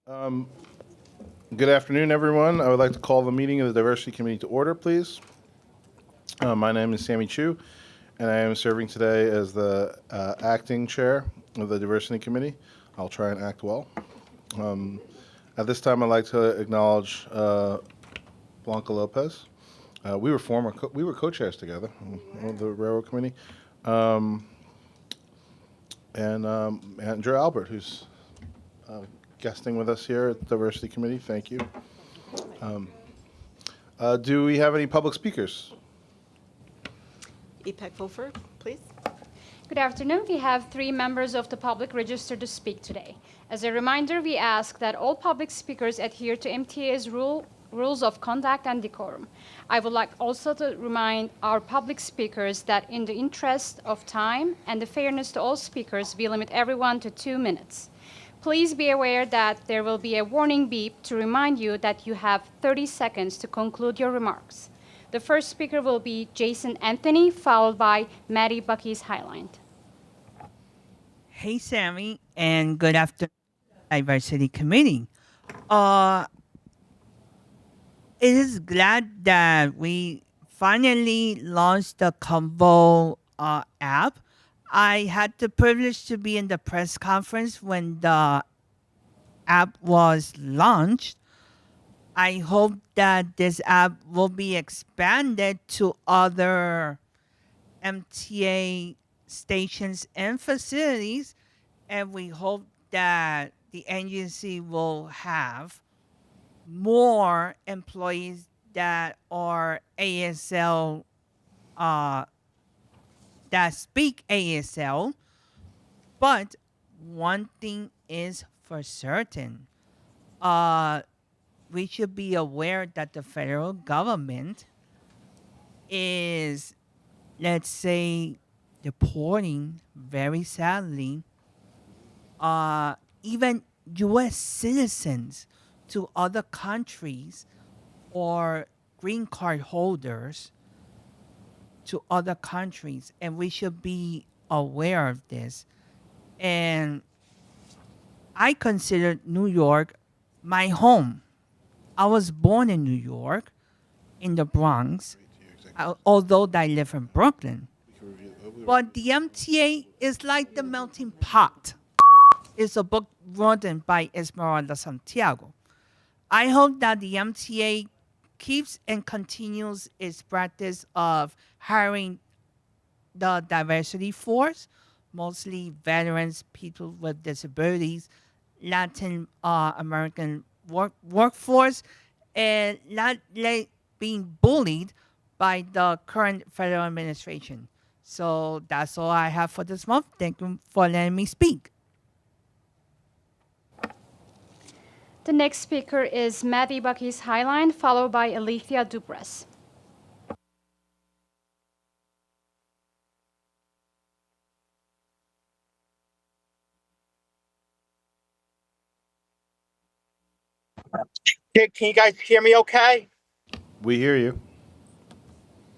Um, Good afternoon, everyone. I would like to call the meeting of the Diversity Committee to order, please. My name is Sammy Chu, and I am serving today as the acting chair of the Diversity Committee. I'll try and act well. At this time, I'd like to acknowledge Blanca Lopez. We were co-chairs together on the Railroad Committee, um, and Andrew Albert, who's guesting with us here at the Diversity Committee. Thank you. Do we have any public speakers? EPEC Fulford, please. Good afternoon. We have 3 members of the public registered to speak today. As a reminder, we ask that all public speakers adhere to MTA's rules of conduct and decorum. I would like also to remind our public speakers that in the interest of time and the fairness to all speakers, we limit everyone to 2 minutes. Please be aware that there will be a warning beep to remind you that you have 30 seconds to conclude your remarks. The first speaker will be Jason Anthony, followed by Maddie Bucky's Highline. Hey, Sammy, and good afternoon, Diversity Committee. It is glad that we finally launched the Convo app. I had the privilege to be in the press conference when the app was launched. I hope that this app will be expanded to other MTA stations and facilities, and we hope that the agency will have more employees that are ASL, that speak ASL. But one thing is for certain, we should be aware that the federal government is, let's say, deporting, very sadly, even U.S. citizens to other countries or green card holders to other countries, and we should be aware of this. And I consider New York my home. I was born in New York, in the Bronx, although I live in Brooklyn. But the MTA is like the melting pot. It's a book written by Esmeralda Santiago. I hope that the MTA keeps and continues its practice of hiring the diversity force, mostly veterans, people with disabilities, Latin American workforce, and not being bullied by the current federal administration. So that's all I have for this month. Thank you for letting me speak. The next speaker is Maddie Bucky's Highline, followed by Alethea Dubras. Can you guys hear me okay? We hear you.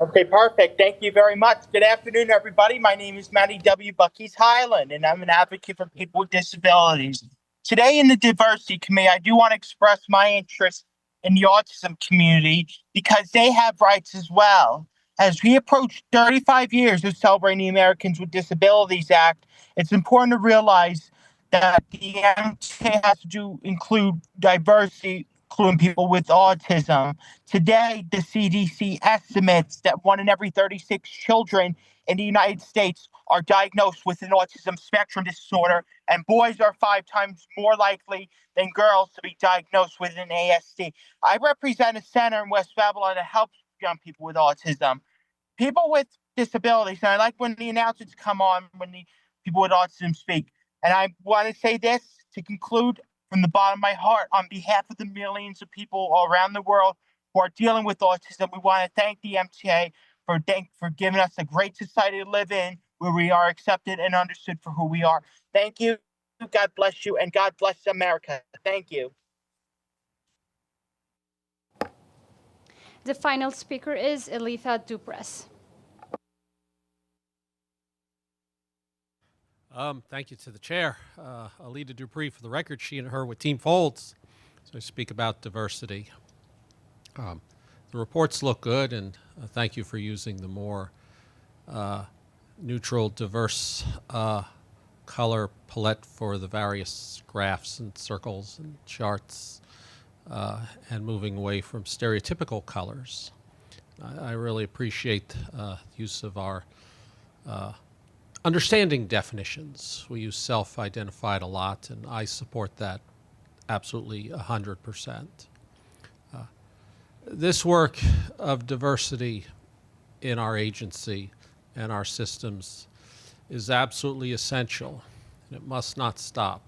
Okay, perfect. Thank you very much. Good afternoon, everybody. My name is Matty W. Bucky's Highland, and I'm an advocate for people with disabilities. Today in the Diversity Committee, I do want to express my interest in the autism community because they have rights as well. As we approach 35 years of celebrating the Americans with Disabilities Act, it's important to realize that the MTA has to include diversity, including people with autism. Today, the CDC estimates that 1 in every 36 children in the United States are diagnosed with an autism spectrum disorder, and boys are 5 times more likely than girls to be diagnosed with an ASD. I represent a center in West Babylon that helps young people with autism. People with disabilities, and I like when the announcements come on when the people with autism speak. And I want to say this to conclude from the bottom of my heart on behalf of the millions of people all around the world who are dealing with autism. We want to thank the MTA for giving us a great society to live in where we are accepted and understood for who we are. Thank you. God bless you, and God bless America. Thank you. The final speaker is Alethea Dubras. Thank you to the chair, Alita Dupree. For the record, she and her with Team Folds I speak about diversity. The reports look good, and thank you for using the more neutral, diverse color palette for the various graphs and circles and charts, and moving away from stereotypical colors. I really appreciate the use of our understanding definitions. We use self-identified a lot, and I support that absolutely 100%. This work of diversity in our agency and our systems is absolutely essential, and it must not stop.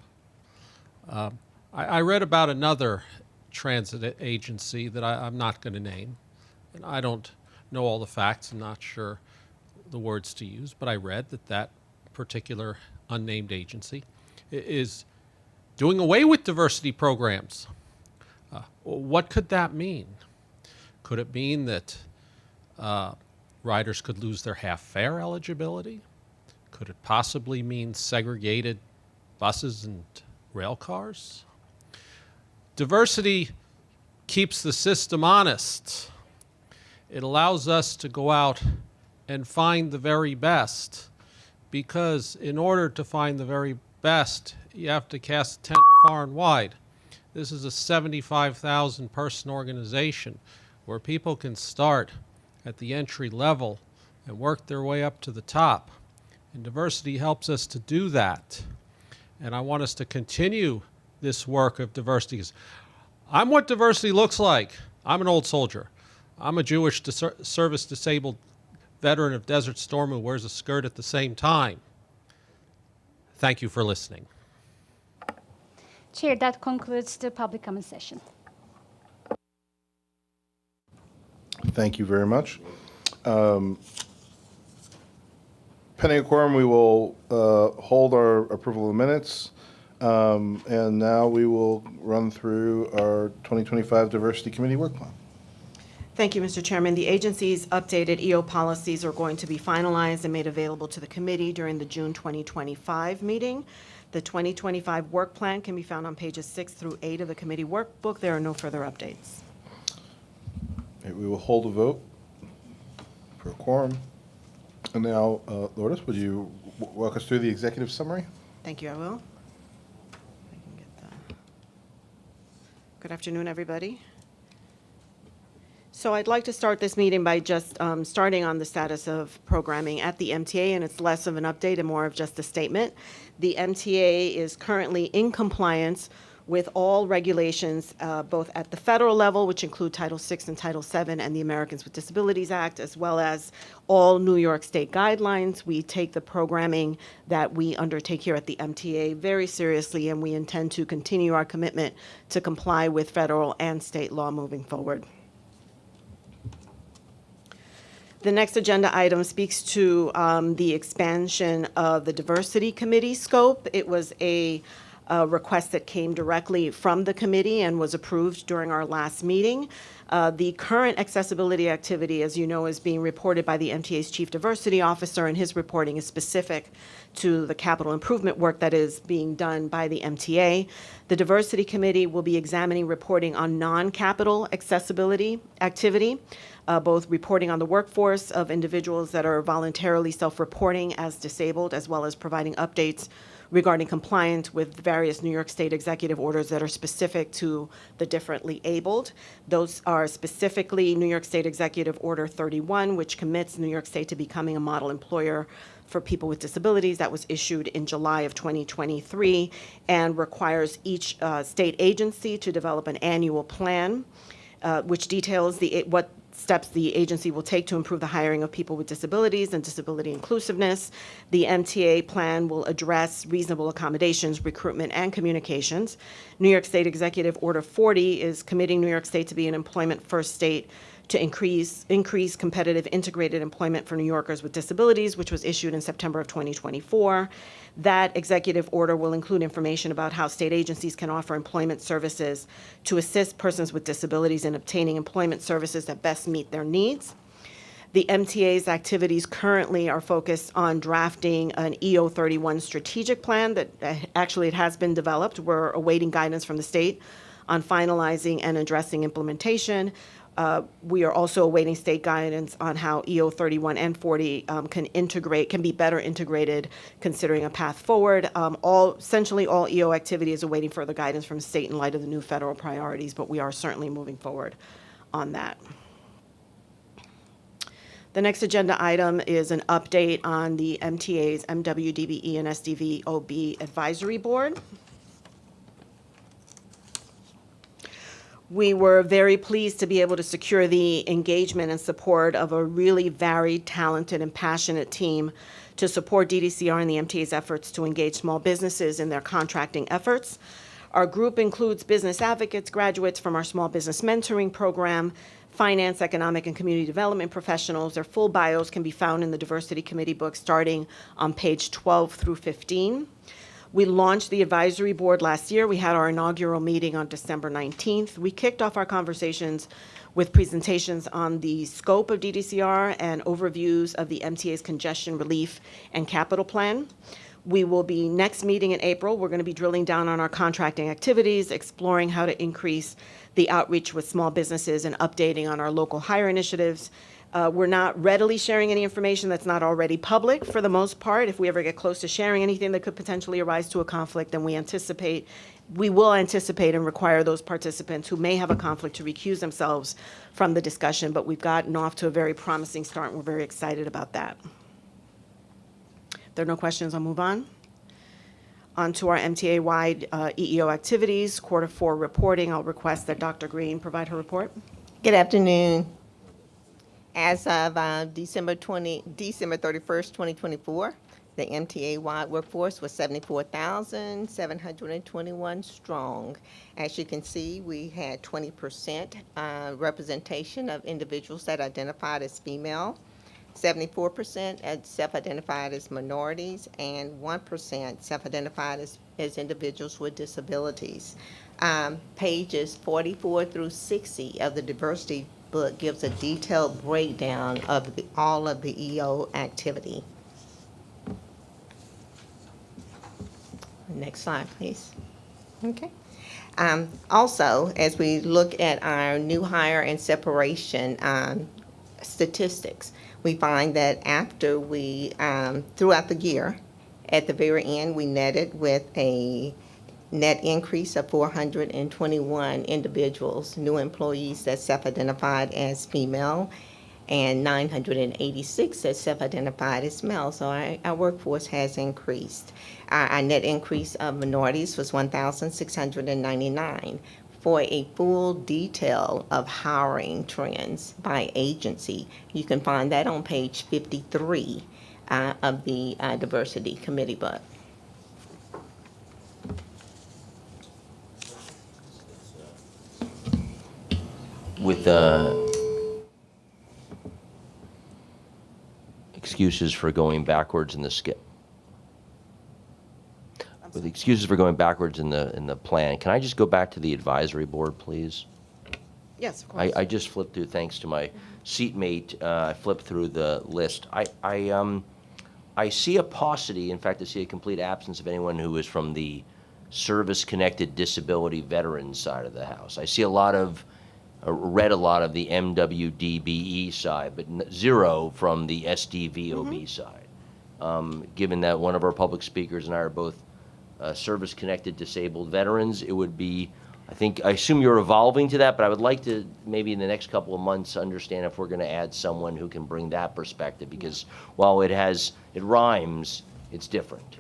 I read about another transit agency that I'm not going to name, and I don't know all the facts. I'm not sure the words to use, but I read that that particular unnamed agency is doing away with diversity programs. What could that mean? Could it mean that riders could lose their half-fare eligibility? Could it possibly mean segregated buses and rail cars? Diversity keeps the system honest. It allows us to go out and find the very best, because in order to find the very best, you have to cast a tent far and wide. This is a 75,000 person organization where people can start at the entry level and work their way up to the top. And diversity helps us to do that. And I want us to continue this work of diversity. I'm what diversity looks like. I'm an old soldier. I'm a Jewish service disabled veteran of Desert Storm who wears a skirt at the same time. Thank you for listening. Chair, that concludes the public comment session. Thank you very much. Pending a quorum, we will hold our approval of the minutes. And now we will run through our 2025 Diversity Committee work plan. Thank you, Mr. Chairman. The agency's updated EO policies are going to be finalized and made available to the committee during the June 2025 meeting. The 2025 work plan can be found on pages 6 through 8 of the committee workbook. There are no further updates. Okay, we will hold a vote for a quorum. And now, Lourdes, would you walk us through the executive summary? Thank you, I will. I can get that. Good afternoon, everybody. So I'd like to start this meeting by just starting on the status of programming at the MTA, and it's less of an update and more of just a statement. The MTA is currently in compliance with all regulations, both at the federal level, which include Title VI and Title VII and the Americans with Disabilities Act, as well as all New York State guidelines. We take the programming that we undertake here at the MTA very seriously, and we intend to continue our commitment to comply with federal and state law moving forward. The next agenda item speaks to the expansion of the Diversity Committee scope. It was a request that came directly from the committee and was approved during our last meeting. The current accessibility activity, as you know, is being reported by the MTA's Chief Diversity Officer, and his reporting is specific to the capital improvement work that is being done by the MTA. The Diversity Committee will be examining reporting on non-capital accessibility activity, both reporting on the workforce of individuals that are voluntarily self-reporting as disabled, as well as providing updates regarding compliance with various New York State executive orders that are specific to the differently abled. Those are specifically New York State Executive Order 31, which commits New York State to becoming a model employer for people with disabilities. That was issued in July of 2023 and requires each state agency to develop an annual plan, which details what steps the agency will take to improve the hiring of people with disabilities and disability inclusiveness. The MTA plan will address reasonable accommodations, recruitment, and communications. New York State Executive Order 40 is committing New York State to be an employment-first state to increase competitive integrated employment for New Yorkers with disabilities, which was issued in September of 2024. That executive order will include information about how state agencies can offer employment services to assist persons with disabilities in obtaining employment services that best meet their needs. The MTA's activities currently are focused on drafting an EO 31 strategic plan that actually it has been developed. We're awaiting guidance from the state on finalizing and addressing implementation. We are also awaiting state guidance on how EO 31 and 40 can be better integrated, considering a path forward. Essentially all EO activity is awaiting further guidance from state in light of the new federal priorities, but we are certainly moving forward on that. The next agenda item is an update on the MTA's MWDBE and SDVOB Advisory Board. We were very pleased to be able to secure the engagement and support of a really varied, talented, and passionate team to support DDCR and the MTA's efforts to engage small businesses in their contracting efforts. Our group includes business advocates, graduates from our small business mentoring program, finance, economic, and community development professionals. Their full bios can be found in the Diversity Committee book starting on page 12 through 15. We launched the advisory board last year. We had our inaugural meeting on December 19th. We kicked off our conversations with presentations on the scope of DDCR and overviews of the MTA's congestion relief and capital plan. We will be next meeting in April. We're going to be drilling down on our contracting activities, exploring how to increase the outreach with small businesses and updating on our local hire initiatives. We're not readily sharing any information that's not already public for the most part. If we ever get close to sharing anything that could potentially arise to a conflict, then we will anticipate and require those participants who may have a conflict to recuse themselves from the discussion, but we've gotten off to a very promising start, and we're very excited about that. If there are no questions, I'll move on. On to our MTA-wide EEO activities, quarter 4 reporting. I'll request that Dr. Green provide her report. Good afternoon. As of December 31st, 2024, the MTA-wide workforce was 74,721 strong. As you can see, we had 20% representation of individuals that identified as female, 74% self-identified as minorities, and 1% self-identified as individuals with disabilities. Pages 44 through 60 of the diversity book gives a detailed breakdown of all of the EO activity. Next slide, please. Okay. Also, as we look at our new hire and separation statistics, we find that after we, throughout the year, at the very end, we netted with a net increase of 421 individuals, new employees that self-identified as female, and 986 that self-identified as male. So our workforce has increased. Our net increase of minorities was 1,699. For a full detail of hiring trends by agency, you can find that on page 53 of the Diversity Committee book. With excuses for going backwards in the skip. With excuses for going backwards in the plan, can I just go back to the advisory board, please? Yes, of course. I just flipped through, thanks to my seatmate, I flipped through the list. I see a paucity, in fact, I see a complete absence of anyone who is from the service-connected disability veterans side of the house. I see read a lot of the MWDBE side, but zero from the SDVOB side. Given that one of our public speakers and I are both service-connected disabled veterans, it would be, I assume you're evolving to that, but I would like to maybe in the next couple of months understand if we're going to add someone who can bring that perspective, because while it rhymes, it's different.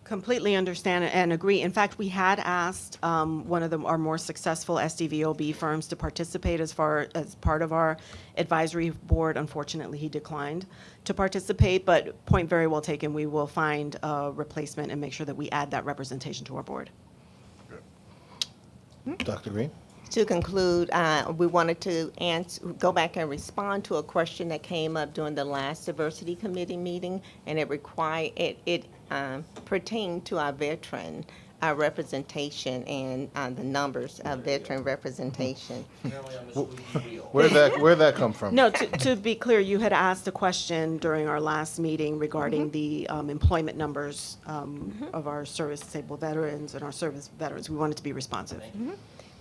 Completely understand and agree. In fact, we had asked one of our more successful SDVOB firms to participate as part of our advisory board. Unfortunately, he declined to participate, but point very well taken. We will find a replacement and make sure that we add that representation to our board. Dr. Green? To conclude, we wanted to go back and respond to a question that came up during the last Diversity Committee meeting, and it pertained to our veteran our representation and the numbers of veteran representation. Where'd that come from? No, to be clear, you had asked a question during our last meeting regarding the employment numbers of our service-disabled veterans and our service veterans. We wanted to be responsive.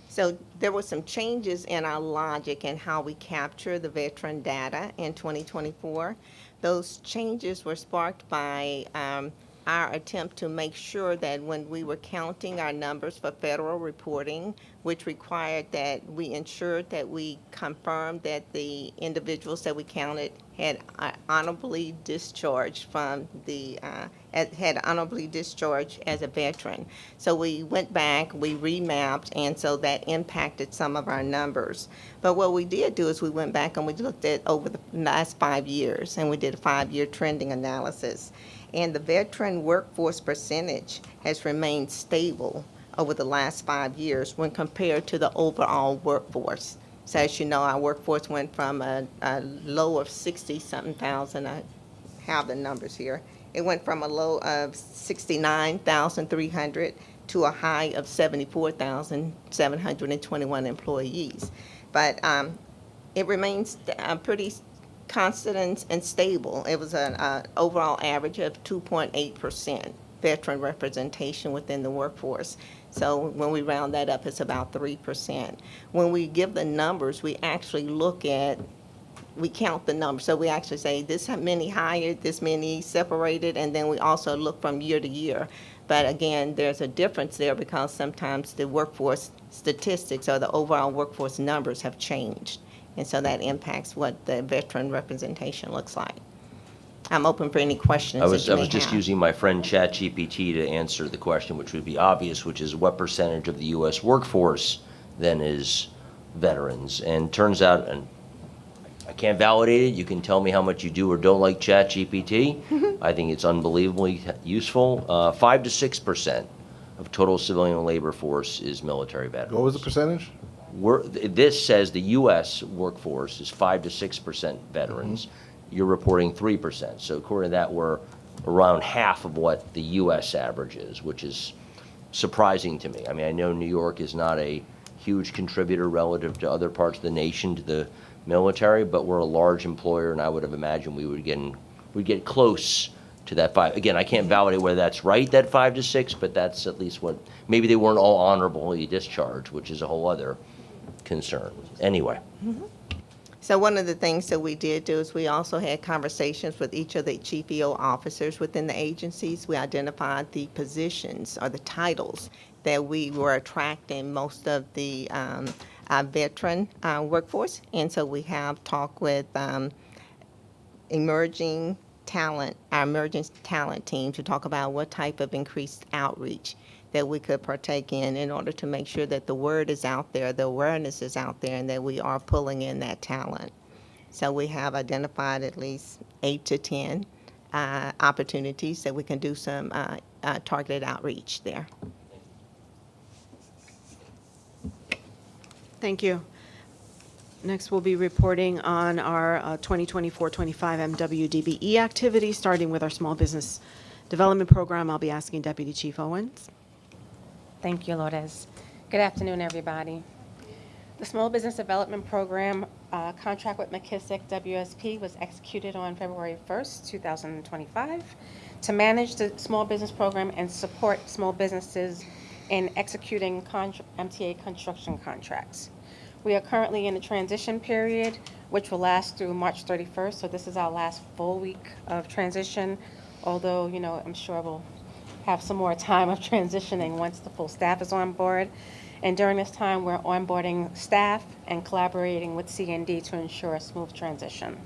So there were some changes in our logic and how we capture the veteran data in 2024. Those changes were sparked by our attempt to make sure that when we were counting our numbers for federal reporting, which required that we ensured that we confirmed that the individuals that we counted had honorably discharged from the had honorably discharged as a veteran. So we went back, we remapped, and so that impacted some of our numbers. But what we did do is we went back and we looked at over the last 5 years, and we did a 5-year trending analysis. And the veteran workforce percentage has remained stable over the last 5 years when compared to the overall workforce. So as you know, our workforce went from a low of 60-something thousand. I have the numbers here. It went from a low of 69,300 to a high of 74,721 employees. But it remains pretty constant and stable. It was an overall average of 2.8% veteran representation within the workforce. So when we round that up, it's about 3%. When we give the numbers, we actually we count the numbers. So we actually say this many hired, this many separated, and then we also look from year to year. But again, there's a difference there because sometimes the workforce statistics or the overall workforce numbers have changed. And so that impacts what the veteran representation looks like. I'm open for any questions I that was you may just have. using my friend ChatGPT to answer the question, which would be obvious, which is what percentage of the U.S. workforce then is veterans? And turns out, and I can't validate it, you can tell me how much you do or don't like ChatGPT. I think it's unbelievably useful. 5 to 6% of total civilian labor force is military veterans. What was the percentage? This says the U.S. workforce is 5 to 6% veterans. You're reporting 3%. So according to that, we're around half of what the U.S. average is, which is surprising to me. I mean, I know New York is not a huge contributor relative to other parts of the nation to the military, but we're a large employer, and I would have imagined we'd get close to that 5. Again, I can't validate whether that's right, that 5 to 6, but that's at least what, maybe they weren't all honorably discharged, which is a whole other concern. Anyway. So one of the things that we did do is we also had conversations with each of the chief EO officers within the agencies. We identified the positions or the titles that we were attracting most of the veteran workforce. And so we have talked with emerging talent, our emerging talent team, to talk about what type of increased outreach that we could partake in order to make sure that the word is out there, the awareness is out there, and that we are pulling in that talent. So we have identified at least 8 to 10 opportunities that we can do some targeted outreach there. Thank you. Next, we'll be reporting on our 2024-25 MWDBE activities, starting with our Small Business Development Program. I'll be asking Deputy Chief Owens. Thank you, Lourdes. Good afternoon, everybody. The Small Business Development Program contract with McKissick WSP was executed on February 1st, 2025 to manage the small business program and support small businesses in executing MTA construction contracts. We are currently in a transition period, which will last through March 31st, so this is our last full week of transition, although, you know, I'm sure we'll have some more time of transitioning once the full staff is on board. And during this time, we're onboarding staff and collaborating with C&D to ensure a smooth transition.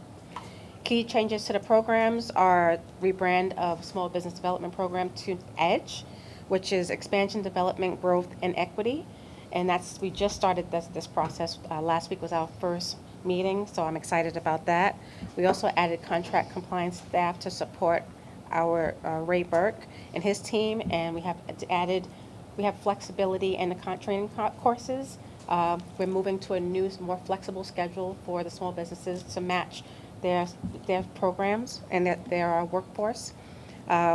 Key changes to the programs are rebrand of Small Business Development Program to EDGE, which is Expansion, Development, Growth, and Equity. And we just started this process. Last week was our first meeting, so I'm excited about that. We also added contract compliance staff to support our Ray Burke and his team, and we have flexibility in the training courses. We're moving to a new, more flexible schedule for the small businesses to match their programs and their workforce.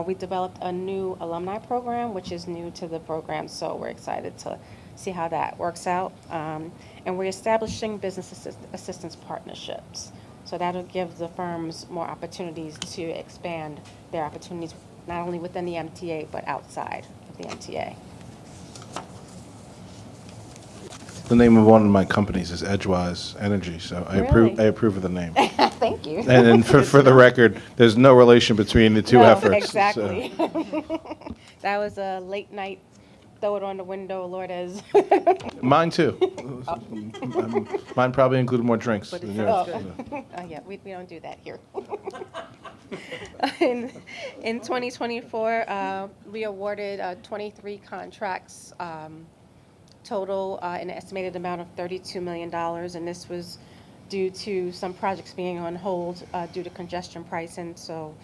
We developed a new alumni program, which is new to the program, so we're excited to see how that works out. And we're establishing business assistance partnerships. So that'll give the firms more opportunities to expand their opportunities, not only within the MTA, but outside of the MTA. The name of one of my companies is Edgewise Energy, so I approve. Really? I approve of the name. Thank you. And for the record, there's no relation between the two No, efforts. exactly. That was a late night, throw it on the window, Lourdes. Mine too. Mine probably included more drinks. But than it's yours. oh, yeah, we don't do that here. In 2024, we awarded 23 contracts, total an estimated amount of $32 million, and this was due to some projects being on hold due to congestion pricing, so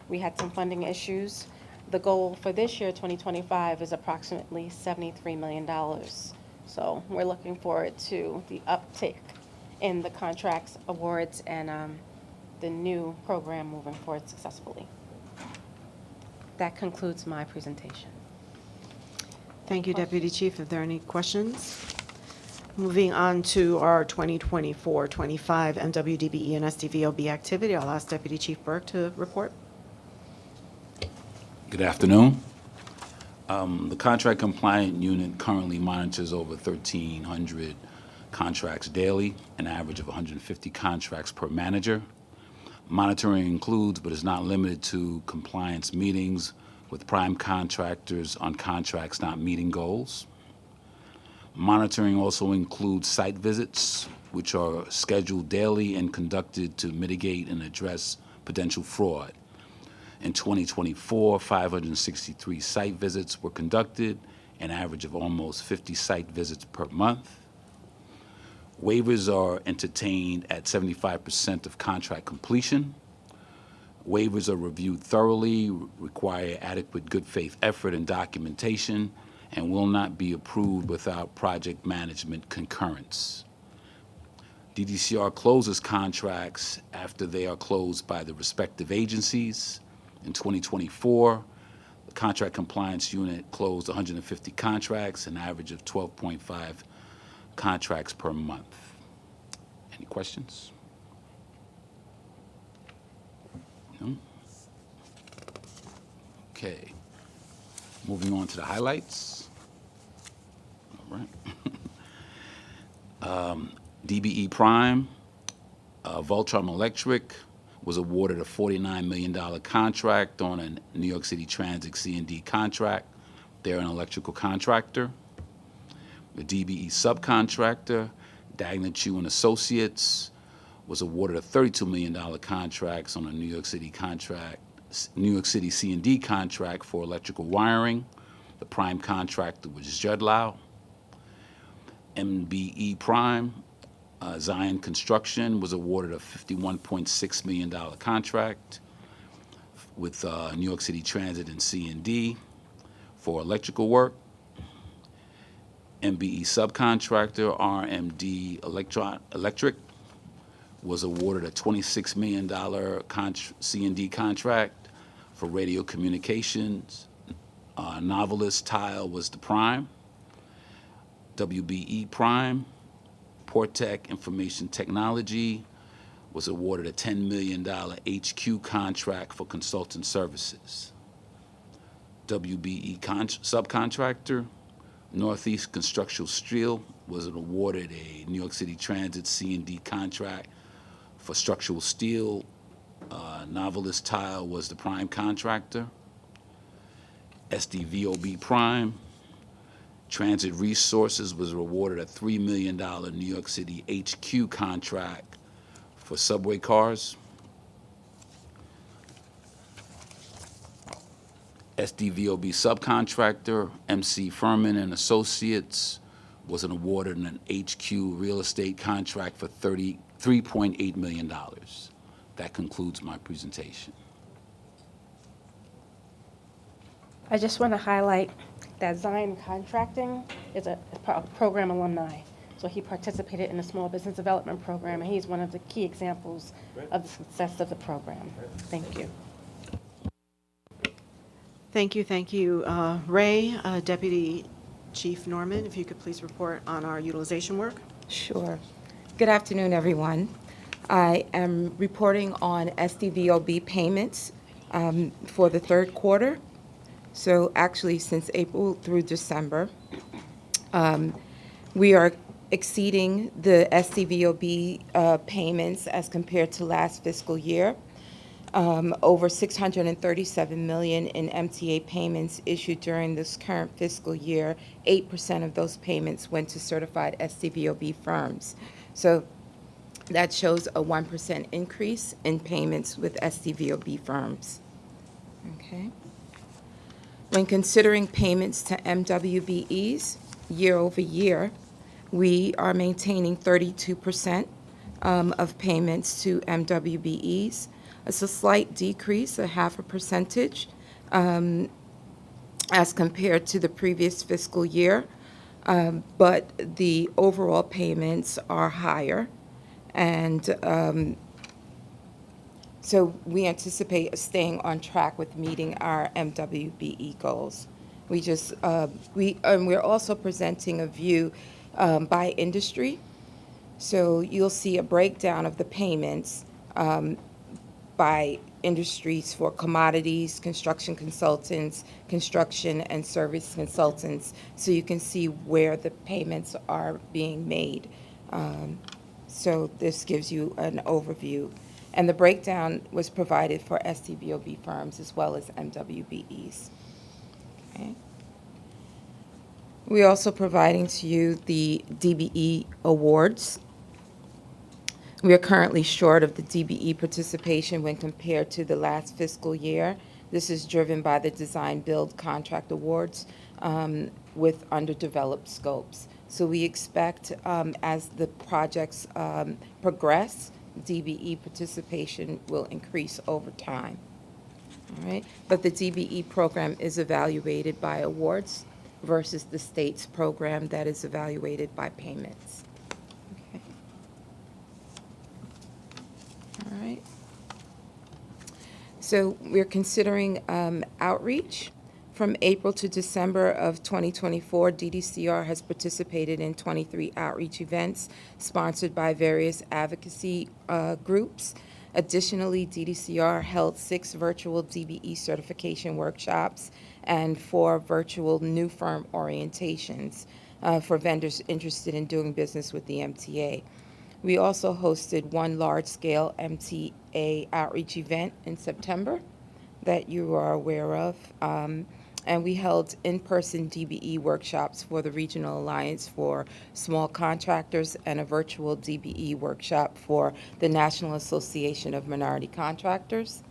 we had some funding issues. The goal for this year, 2025, is approximately $73 million. So we're looking forward to the uptick in the contracts, awards, and the new program moving forward successfully. That concludes my presentation. Thank you, Deputy Chief. If there are any questions? Moving on to our 2024-25 MWDBE and SDVOB activity, I'll ask Deputy Chief Burke to report. Good afternoon. The contract compliant unit currently monitors over 1,300 contracts daily, an average of 150 contracts per manager. Monitoring includes, but is not limited to, compliance meetings with prime contractors on contracts not meeting goals. Monitoring also includes site visits, which are scheduled daily and conducted to mitigate and address potential fraud. In 2024, 563 site visits were conducted, an average of almost 50 site visits per month. Waivers are entertained at 75% of contract completion. Waivers are reviewed thoroughly, require adequate good faith effort and documentation, and will not be approved without project management concurrence. DDCR closes contracts after they are closed by the respective agencies. In 2024, the Contract Compliance Unit closed 150 contracts, an average of 12.5 contracts per month. Any questions? No? Okay. Moving on to the highlights. All right. DBE Prime, Voltron Electric was awarded a $49 million contract on a New York City Transit C&D contract. They're an electrical contractor. The DBE subcontractor, Dagner Chu and Associates, was awarded a $32 million contract on a New York City C&D contract for electrical wiring. The prime contractor was Judlau. MBE Prime, Zion Construction, was awarded a $51.6 million contract with New York City Transit and C&D for electrical work. MBE subcontractor, RMD Electric, was awarded a $26 million C&D contract for radio communications. Novelist Tile was the prime. WBE Prime, Portec Information Technology, was awarded a $10 million HQ contract for consultant services. WBE subcontractor, Northeast Construction Steel, was awarded a New York City Transit C&D contract for structural steel. Novelist Tile was the prime contractor. SDVOB Prime, Transit Resources, was awarded a $3 million New York City HQ contract for subway cars. SDVOB subcontractor, MC Furman and Associates, was awarded an HQ real estate contract for $3.8 million. That concludes my presentation. I just want to highlight that Zion Contracting is a program alumni. So he participated in the Small Business Development Program, and he's one of the key examples of the success of the program. Thank you. Thank you. Ray, Deputy Chief Norman, if you could please report on our utilization work. Sure. Good afternoon, everyone. I am reporting on SDVOB payments for the third quarter. So actually, since April through December, we are exceeding the SDVOB payments as compared to last fiscal year. Over $637 million in MTA payments issued during this current fiscal year. 8% of those payments went to certified SDVOB firms. So that shows a 1% increase in payments with SDVOB firms. Okay. When considering payments to MWBEs year over year, we are maintaining 32% of payments to MWBEs. It's a slight decrease, a 0.5%, as compared to the previous fiscal year, but the overall payments are higher. And so we anticipate staying on track with meeting our MWBE goals. We're also presenting a view by industry. So you'll see a breakdown of the payments by industries for commodities, construction consultants, construction and service consultants, so you can see where the payments are being made. So this gives you an overview. And the breakdown was provided for SDVOB firms as well as MWBEs. Okay. We're also providing to you the DBE awards. We are currently short of the DBE participation when compared to the last fiscal year. This is driven by the design build contract awards with underdeveloped scopes. So we expect as the projects progress, DBE participation will increase over time. All right, but the DBE program is evaluated by awards versus the state's program that is evaluated by payments. Okay. All right. So we're considering outreach. From April to December of 2024, DDCR has participated in 23 outreach events sponsored by various advocacy groups. Additionally, DDCR held 6 virtual DBE certification workshops and 4 virtual new firm orientations for vendors interested in doing business with the MTA. We also hosted 1 large-scale MTA outreach event in September that you are aware of. And we held in-person DBE workshops for the Regional Alliance for Small Contractors and a virtual DBE workshop for the National Association of Minority Contractors.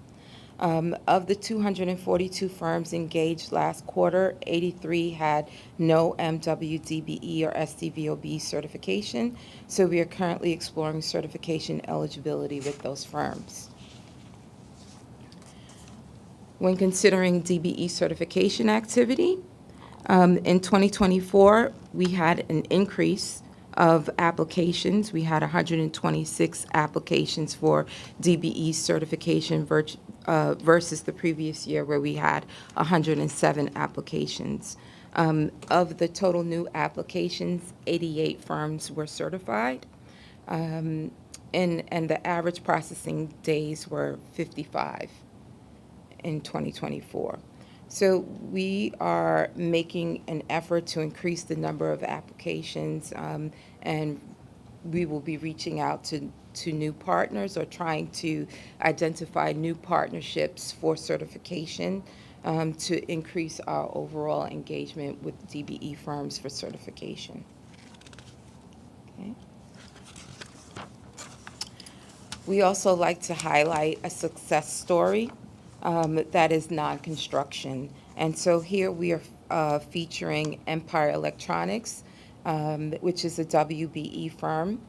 Of the 242 firms engaged last quarter, 83 had no MWDBE or SDVOB certification, so we are currently exploring certification eligibility with those firms. When considering DBE certification activity, in 2024, we had an increase of applications. We had 126 applications for DBE certification versus the previous year where we had 107 applications. Of the total new applications, 88 firms were certified, and the average processing days were 55 in 2024. So we are making an effort to increase the number of applications, and we will be reaching out to new partners or trying to identify new partnerships for certification to increase our overall engagement with DBE firms for certification. Okay. We also like to highlight a success story that is non-construction. And so here we are featuring Empire Electronics, which is a WBE firm.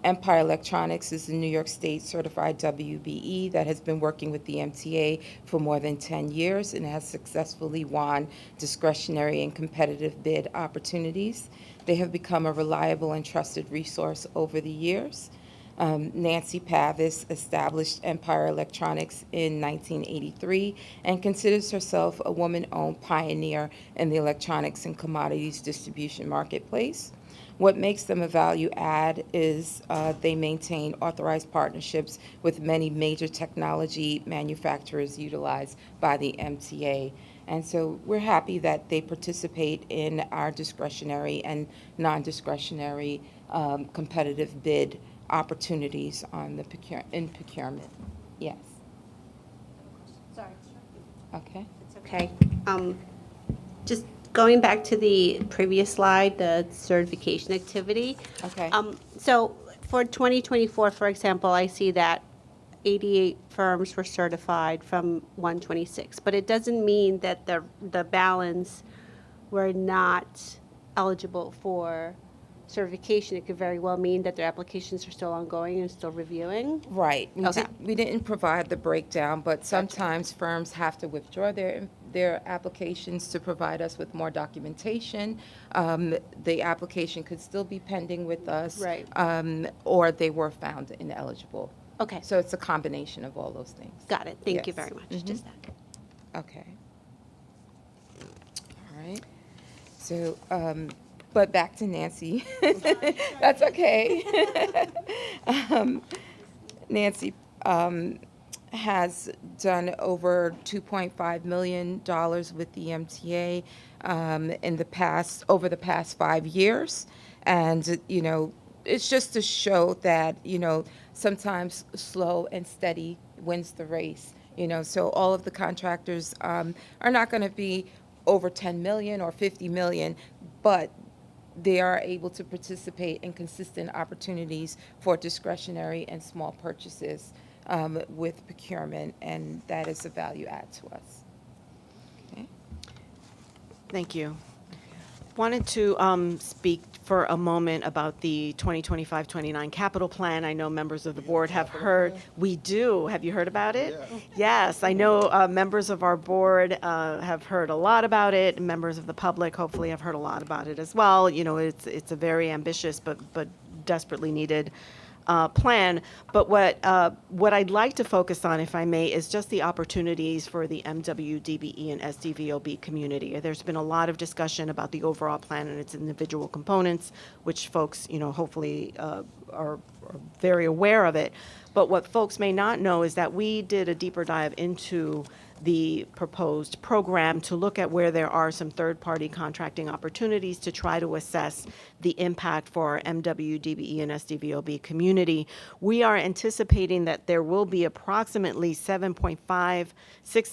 Empire Electronics is a New York State certified WBE that has been working with the MTA for more than 10 years and has successfully won discretionary and competitive bid opportunities. They have become a reliable and trusted resource over the years. Nancy Pavis established Empire Electronics in 1983 and considers herself a woman-owned pioneer in the electronics and commodities distribution marketplace. What makes them a value add is they maintain authorized partnerships with many major technology manufacturers utilized by the MTA. And so we're happy that they participate in our discretionary and non-discretionary competitive bid opportunities on the in procurement. Yes. Sorry. Okay. It's okay. Just going back to the previous slide, the certification activity. Okay. So for 2024, for example, I see that 88 firms were certified from 126, but it doesn't mean that the balance were not eligible for certification. It could very well mean that their applications are still ongoing and still reviewing. Right. Okay. We didn't provide the breakdown, but sometimes firms have to withdraw their applications to provide us with more documentation. The application could still be pending with us. Right. Or they were found ineligible. Okay. So it's a combination of all those things. Got it. Thank you Yes. very much. Mhm. Just that. Okay. All right. So, but back to Nancy. That's okay. Nancy has done over $2.5 million with the MTA over the past 5 years. And, you know, it's just to show that, you know, sometimes slow and steady wins the race. You know, so all of the contractors are not going to be over 10 million or 50 million, but they are able to participate in consistent opportunities for discretionary and small purchases with procurement, and that is a value add to us. Okay. Thank you. Wanted to speak for a moment about the 2025-29 capital plan. I know members of the board have heard. We do. Have you heard about it? Yeah. Yes, I know members of our board have heard a lot about it. Members of the public hopefully have heard a lot about it as well. You know, it's a very ambitious but desperately needed plan. But what I'd like to focus on, if I may, is just the opportunities for the MWDBE and SDVOB community. There's been a lot of discussion about the overall plan and its individual components, which folks, you know, hopefully are very aware of it. But what folks may not know is that we did a deeper dive into the proposed program to look at where there are some third-party contracting opportunities to try to assess the impact for our MWDBE and SDVOB community. We are anticipating that there will be approximately $6.5 to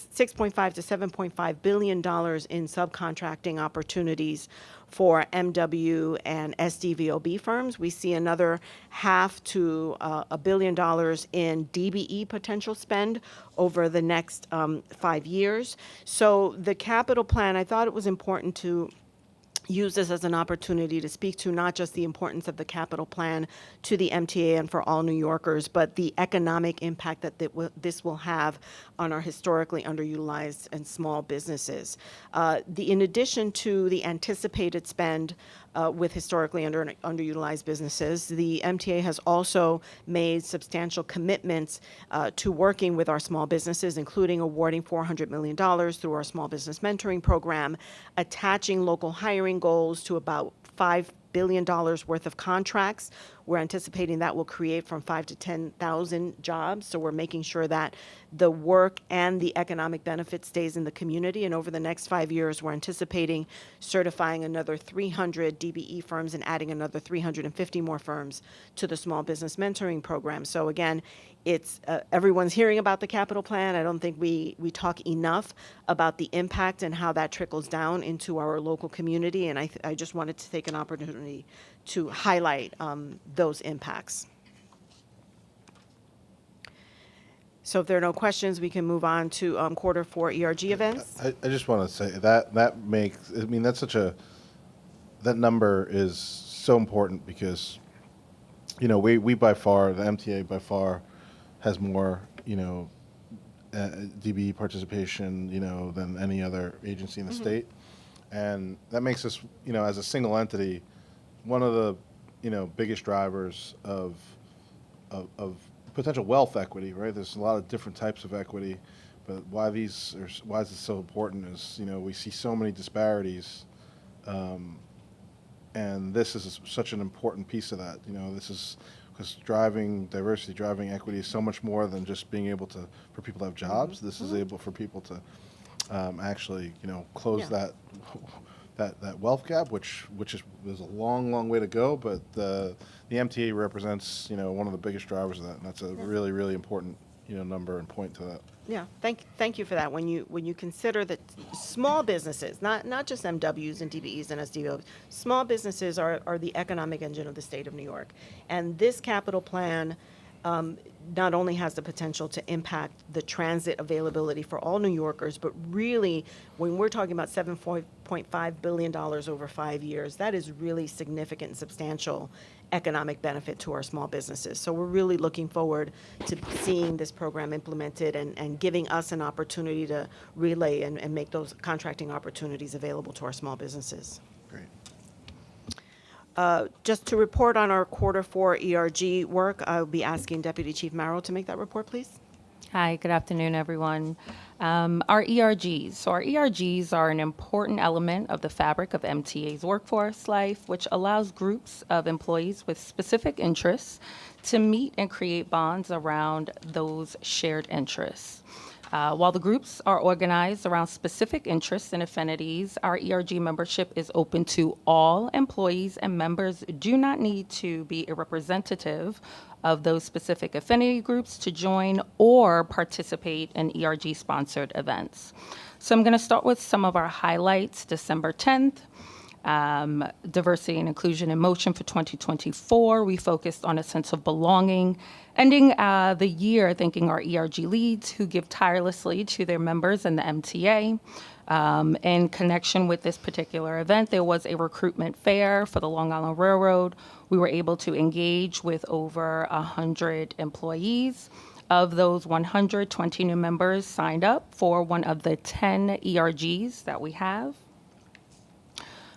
$7.5 billion in subcontracting opportunities for MW and SDVOB firms. We see another $0.5 to $1 billion in DBE potential spend over the next 5 years. So the capital plan, I thought it was important to use this as an opportunity to speak to not just the importance of the capital plan to the MTA and for all New Yorkers, but the economic impact that this will have on our historically underutilized and small businesses. In addition to the anticipated spend with historically underutilized businesses, the MTA has also made substantial commitments to working with our small businesses, including awarding $400 million through our small business mentoring program, attaching local hiring goals to about $5 billion worth of contracts. We're anticipating that will create from 5,000 to 10,000 jobs. So we're making sure that the work and the economic benefit stays in the community. And over the next 5 years, we're anticipating certifying another 300 DBE firms and adding another 350 more firms to the small business mentoring program. So again, it's everyone's hearing about the capital plan. I don't think we talk enough about the impact and how that trickles down into our local community. And I just wanted to take an opportunity to highlight those impacts. So if there are no questions, we can move on to quarter four ERG events. I just want to say that makes, I mean, that number is so important because, you know, we by far, the MTA by far has more, you know, DBE participation, you know, than any other agency in the state. And that makes us, you know, as a single entity, one of the, you know, biggest drivers of of potential wealth equity, right? There's a lot of different types of equity, but why is it so important is, we see so many disparities, and this is such an important piece of that. This is because driving diversity, driving equity is so much more than just being able for people to have jobs. This is able for people to actually, close that wealth gap, which is a long way to go. But the MTA represents, one of the biggest drivers of that, and that's a really, really important, number and point to that. Yeah, thank you for that. When you consider that small businesses, not just MWs and DBEs and SDOs, small businesses are the economic engine of the state of New York. And this capital plan not only has the potential to impact the transit availability for all New Yorkers, but really, when we're talking about $7.5 billion over 5 years, that is really significant and substantial economic benefit to our small businesses. So we're really looking forward to seeing this program implemented and giving us an opportunity to relay and make those contracting opportunities available to our small businesses. Great. Just to report on our Q4 ERG work, I'll be asking Deputy Chief Marrow to make that report, please. Hi, good afternoon, everyone. Our ERGs. So our ERGs are an important element of the fabric of MTA's workforce life, which allows groups of employees with specific interests to meet and create bonds around those shared interests. While the groups are organized around specific interests and affinities, our ERG membership is open to all employees, and members do not need to be a representative of those specific affinity groups to join or participate in ERG-sponsored events. So I'm going to start with some of our highlights. December 10th, Diversity and Inclusion in Motion for 2024. We focused on a sense of belonging, ending the year thanking our ERG leads who give tirelessly to their members in the MTA. In connection with this particular event, there was a recruitment fair for the Long Island Railroad. We were able to engage with over 100 employees. Of those 120 new members signed up for one of the 10 ERGs that we have.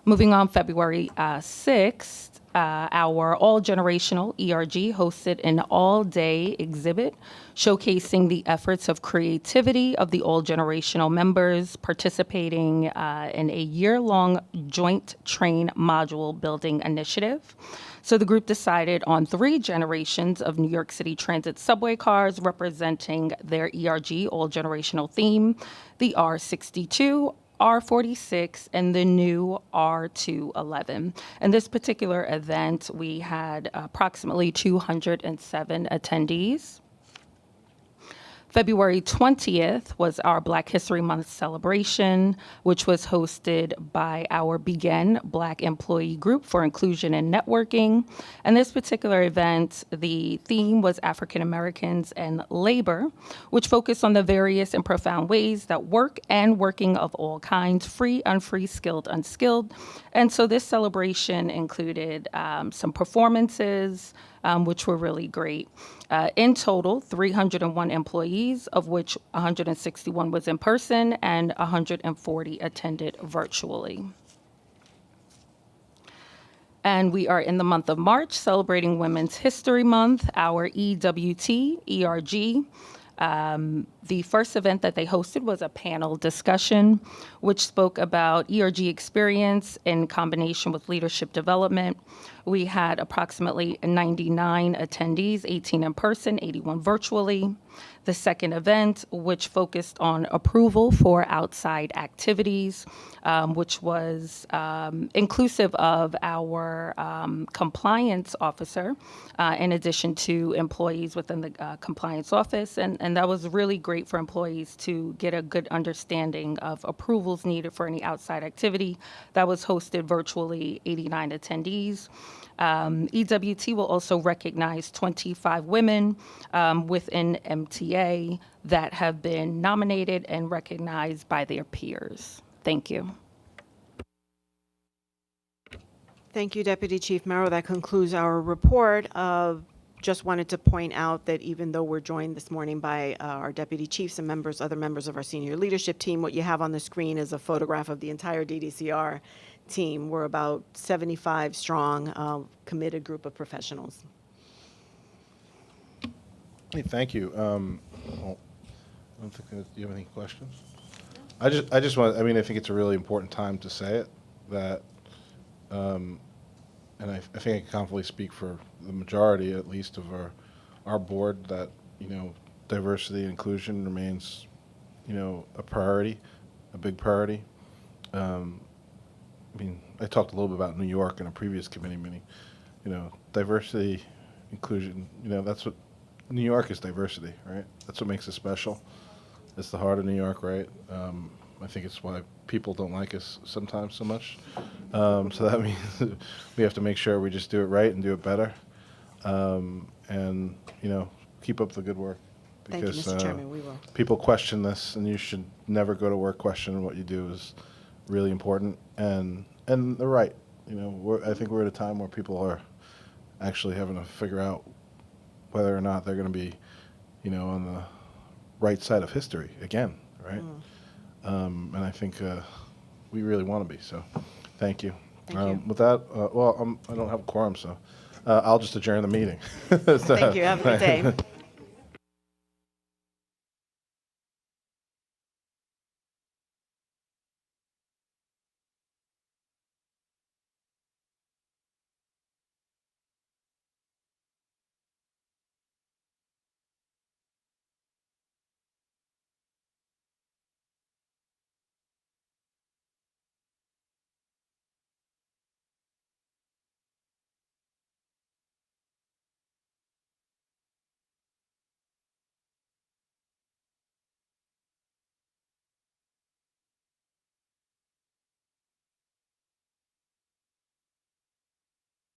Moving on, February 6th, our all-generational ERG hosted an all-day exhibit showcasing the efforts of creativity of the all-generational members participating in a year-long joint train module building initiative. So the group decided on 3 generations of New York City Transit subway cars representing their ERG all-generational theme, the R62, R46, and the new R211. In this particular event, we had approximately 207 attendees. February 20th was our Black History Month celebration, which was hosted by our Begin Black Employee Group for Inclusion and Networking. And this particular event, the theme was African Americans and labor, which focused on the various and profound ways that work and working of all kinds, free, unfree, skilled, unskilled. And so this celebration included some performances, which were really great. In total, 301 employees, of which 161 was in person and 140 attended virtually. And we are in the month of March, celebrating Women's History Month, our EWT, ERG. The first event that they hosted was a panel discussion, which spoke about ERG experience in combination with leadership development. We had approximately 99 attendees, 18 in person, 81 virtually. The second event, which focused on approval for outside activities, which was inclusive of our compliance officer, in addition to employees within the compliance office. And that was really great for employees to get a good understanding of approvals needed for any outside activity. That was hosted virtually, 89 attendees. EWT will also recognize 25 women within MTA that have been nominated and recognized by their peers. Thank you. Thank you, Deputy Chief Marrow. That concludes our report. Just wanted to point out that even though we're joined this morning by our deputy chiefs and other members of our senior leadership team, what you have on the screen is a photograph of the entire DDCR team. We're about 75 strong, committed group of professionals. Hey, thank you. Well, I don't think that, do you have any questions? I just want, I mean, I think it's a really important time to say it, that, and I think I can confidently speak for the majority, at least, of our board, that, you know, diversity and inclusion remains, you know, a priority, a big priority. I mean, I talked a little bit about New York in a previous committee meeting. You know, diversity, inclusion, you know, that's what, New York is diversity, right? That's what makes it special. It's the heart of New York, right? I think it's why people don't like us sometimes so much. So that means we have to make sure we just do it right and do it better. And, you know, keep up the good work. Thank you, Because Mr. Chairman, we will. people question this, and you should never go to work questioning what you do is really important. And they're right. You know, I think we're at a time where people are actually having to figure out whether or not they're going to be, you know, on the right side of history again, right? And I think we really want to be. So, thank you. Thank you. With that, well, I don't have a quorum, so I'll just adjourn the meeting. Thank you. Have a good day.